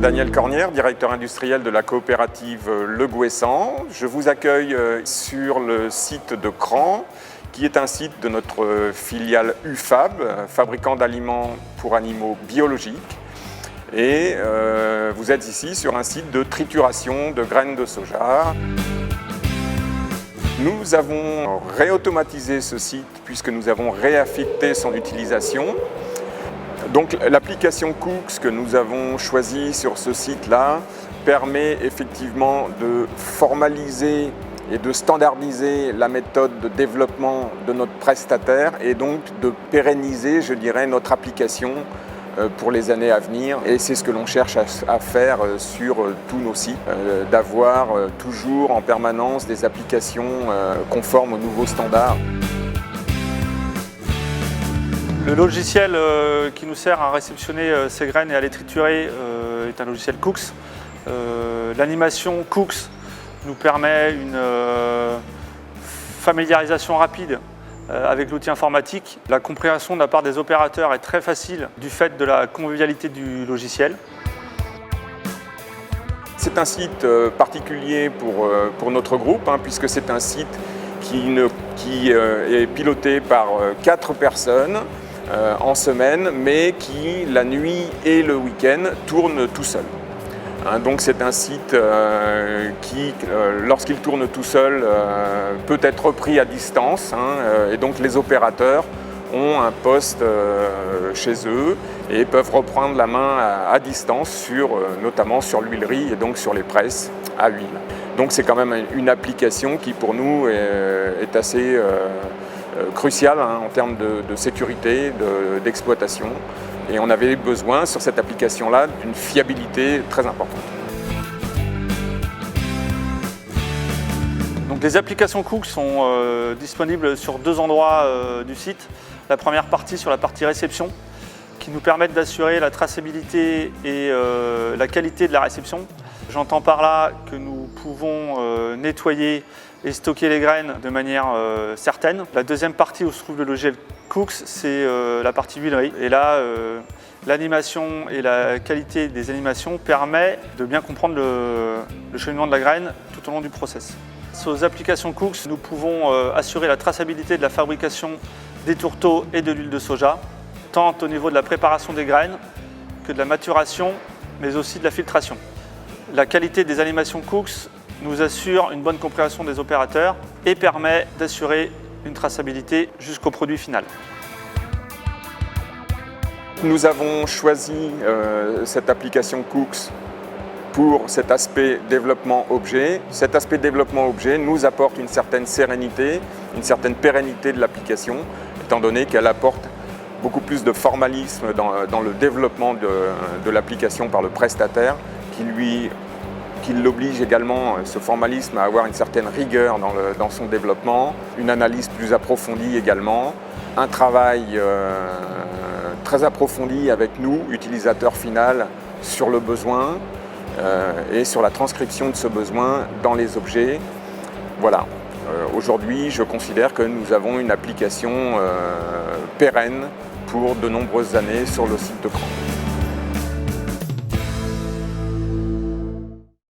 Daniel Cornière, directeur industriel de la coopérative Le Gouessant. Je vous accueille sur le site de Cran, qui est un site de notre filiale UFAB, fabricant d'aliments pour animaux biologiques. Et vous êtes ici sur un site de trituration de graines de soja. Nous avons réautomatisé ce site puisque nous avons réaffecté son utilisation. Donc l'application Coox que nous avons choisie sur ce site-là permet effectivement de formaliser et de standardiser la méthode de développement de notre prestataire et donc de pérenniser, je dirais, notre application pour les années à venir. Et c'est ce que l'on cherche à faire sur tous nos sites, d'avoir toujours en permanence des applications conformes aux nouveaux standards. Le logiciel qui nous sert à réceptionner ces graines et à les triturer est un logiciel Coox. L'animation Coox nous permet une familiarisation rapide avec l'outil informatique. La compréhension de la part des opérateurs est très facile du fait de la convivialité du logiciel. C'est un site particulier pour notre groupe, puisque c'est un site qui est piloté par 4 personnes en semaine, mais qui, la nuit et le week-end, tourne tout seul. Donc c'est un site qui, lorsqu'il tourne tout seul, peut être repris à distance. Et donc les opérateurs ont un poste chez eux et peuvent reprendre la main à distance, notamment sur l'huilerie et donc sur les presses à huile. Donc c'est quand même une application qui pour nous est assez cruciale en termes de sécurité, d'exploitation. Et on avait besoin sur cette application-là d'une fiabilité très importante. Donc les applications Coox sont disponibles sur 2 endroits du site. La première partie sur la partie réception, qui nous permettent d'assurer la traçabilité et la qualité de la réception. J'entends par là que nous pouvons nettoyer et stocker les graines de manière certaine. La deuxième partie où se trouve le logiciel Coox, c'est la partie huilerie. Et là, l'animation et la qualité des animations permet de bien comprendre le cheminement de la graine tout au long du process. Sur les applications Coox, nous pouvons assurer la traçabilité de la fabrication des tourteaux et de l'huile de soja, tant au niveau de la préparation des graines que de la maturation, mais aussi de la filtration. La qualité des animations Coox nous assure une bonne compréhension des opérateurs et permet d'assurer une traçabilité jusqu'au produit final. Nous avons choisi cette application Coox pour cet aspect développement objet. Cet aspect développement objet nous apporte une certaine sérénité, une certaine pérennité de l'application, étant donné qu'elle apporte beaucoup plus de formalisme dans le développement de l'application par le prestataire, qui l'oblige également, ce formalisme, à avoir une certaine rigueur dans son développement, une analyse plus approfondie également, un travail très approfondi avec nous, utilisateurs final, sur le besoin et sur la transcription de ce besoin dans les objets. Voilà. Aujourd'hui, je considère que nous avons une application pérenne pour de nombreuses années sur le site de Cran.